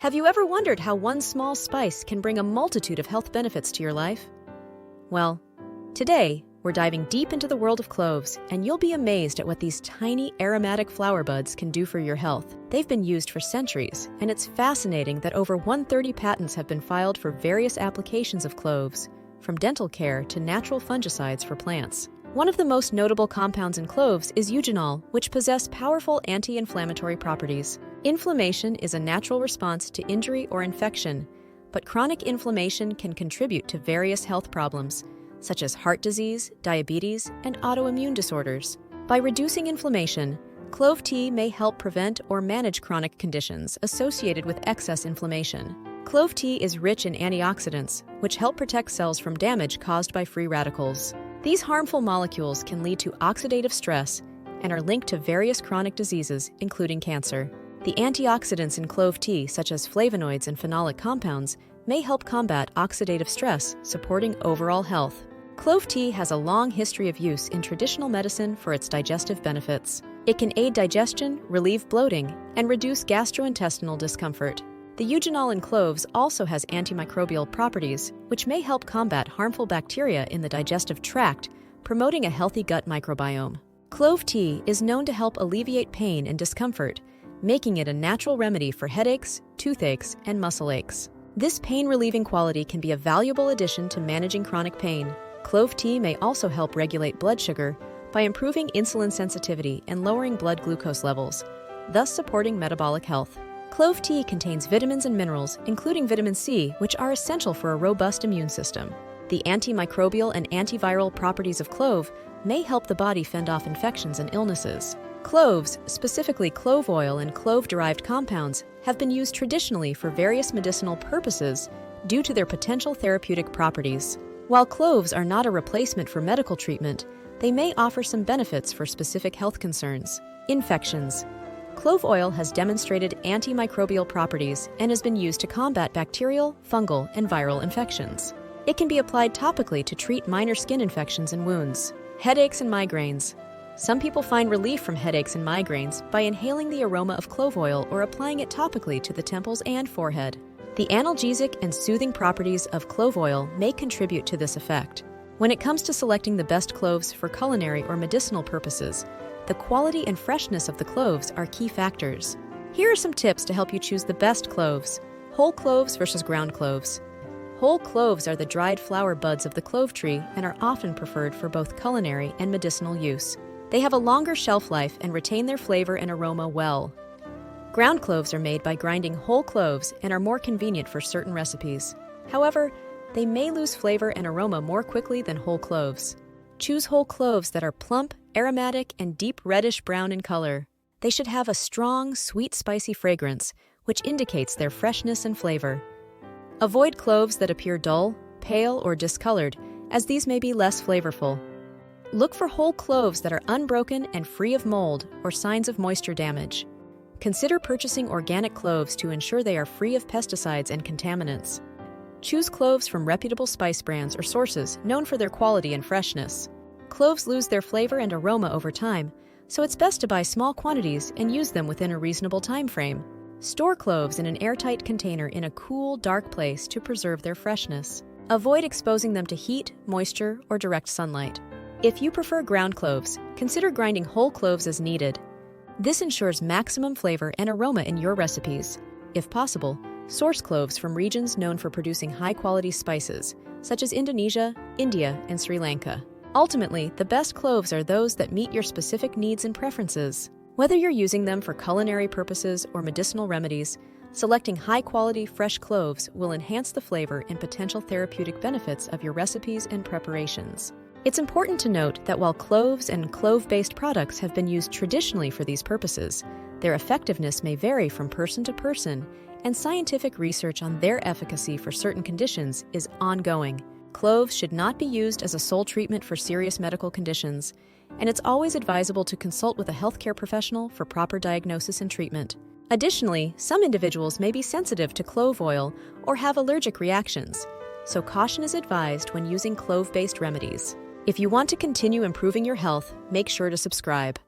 Have you ever wondered how one small spice can bring a multitude of health benefits to your life? Well, today we're diving deep into the world of cloves, and you'll be amazed at what these tiny aromatic flower buds can do for your health. They've been used for centuries, and it's fascinating that over 130 patents have been filed for various applications of cloves, from dental care to natural fungicides for plants. One of the most notable compounds in cloves is eugenol, which possess powerful anti-inflammatory properties. Inflammation is a natural response to injury or infection, but chronic inflammation can contribute to various health problems, such as heart disease, diabetes, and autoimmune disorders. By reducing inflammation, clove tea may help prevent or manage chronic conditions associated with excess inflammation. Clove tea is rich in antioxidants, which help protect cells from damage caused by free radicals. These harmful molecules can lead to oxidative stress and are linked to various chronic diseases, including cancer. The antioxidants in clove tea, such as flavonoids and phenolic compounds, may help combat oxidative stress, supporting overall health. Clove tea has a long history of use in traditional medicine for its digestive benefits. It can aid digestion, relieve bloating, and reduce gastrointestinal discomfort. The eugenol in cloves also has antimicrobial properties, which may help combat harmful bacteria in the digestive tract, promoting a healthy gut microbiome. Clove tea is known to help alleviate pain and discomfort, making it a natural remedy for headaches, toothaches, and muscle aches. This pain-relieving quality can be a valuable addition to managing chronic pain. Clove tea may also help regulate blood sugar by improving insulin sensitivity and lowering blood glucose levels, thus supporting metabolic health. Clove tea contains vitamins and minerals, including vitamin C, which are essential for a robust immune system. The antimicrobial and antiviral properties of clove may help the body fend off infections and illnesses. Cloves, specifically clove oil and clove-derived compounds, have been used traditionally for various medicinal purposes due to their potential therapeutic properties. While cloves are not a replacement for medical treatment, they may offer some benefits for specific health concerns. Infections. Clove oil has demonstrated antimicrobial properties and has been used to combat bacterial, fungal, and viral infections. It can be applied topically to treat minor skin infections and wounds. Headaches and migraines. Some people find relief from headaches and migraines by inhaling the aroma of clove oil or applying it topically to the temples and forehead. The analgesic and soothing properties of clove oil may contribute to this effect. When it comes to selecting the best cloves for culinary or medicinal purposes, the quality and freshness of the cloves are key factors. Here are some tips to help you choose the best cloves. Whole cloves versus ground cloves. Whole cloves are the dried flower buds of the clove tree and are often preferred for both culinary and medicinal use. They have a longer shelf life and retain their flavor and aroma well. Ground cloves are made by grinding whole cloves and are more convenient for certain recipes. However, they may lose flavor and aroma more quickly than whole cloves. Choose whole cloves that are plump, aromatic, and deep reddish-brown in color. They should have a strong, sweet, spicy fragrance, which indicates their freshness and flavor. Avoid cloves that appear dull, pale, or discolored, as these may be less flavorful. Look for whole cloves that are unbroken and free of mold or signs of moisture damage. Consider purchasing organic cloves to ensure they are free of pesticides and contaminants. Choose cloves from reputable spice brands or sources known for their quality and freshness. Cloves lose their flavor and aroma over time, so it's best to buy small quantities and use them within a reasonable time frame. Store cloves in an airtight container in a cool, dark place to preserve their freshness. Avoid exposing them to heat, moisture, or direct sunlight. If you prefer ground cloves, consider grinding whole cloves as needed. This ensures maximum flavor and aroma in your recipes. If possible, source cloves from regions known for producing high-quality spices, such as Indonesia, India, and Sri Lanka. Ultimately, the best cloves are those that meet your specific needs and preferences. Whether you're using them for culinary purposes or medicinal remedies, selecting high-quality, fresh cloves will enhance the flavor and potential therapeutic benefits of your recipes and preparations. It's important to note that while cloves and clove-based products have been used traditionally for these purposes, their effectiveness may vary from person to person, and scientific research on their efficacy for certain conditions is ongoing. Cloves should not be used as a sole treatment for serious medical conditions, and it's always advisable to consult with a healthcare professional for proper diagnosis and treatment. Additionally, some individuals may be sensitive to clove oil or have allergic reactions, so caution is advised when using clove-based remedies. If you want to continue improving your health, make sure to subscribe.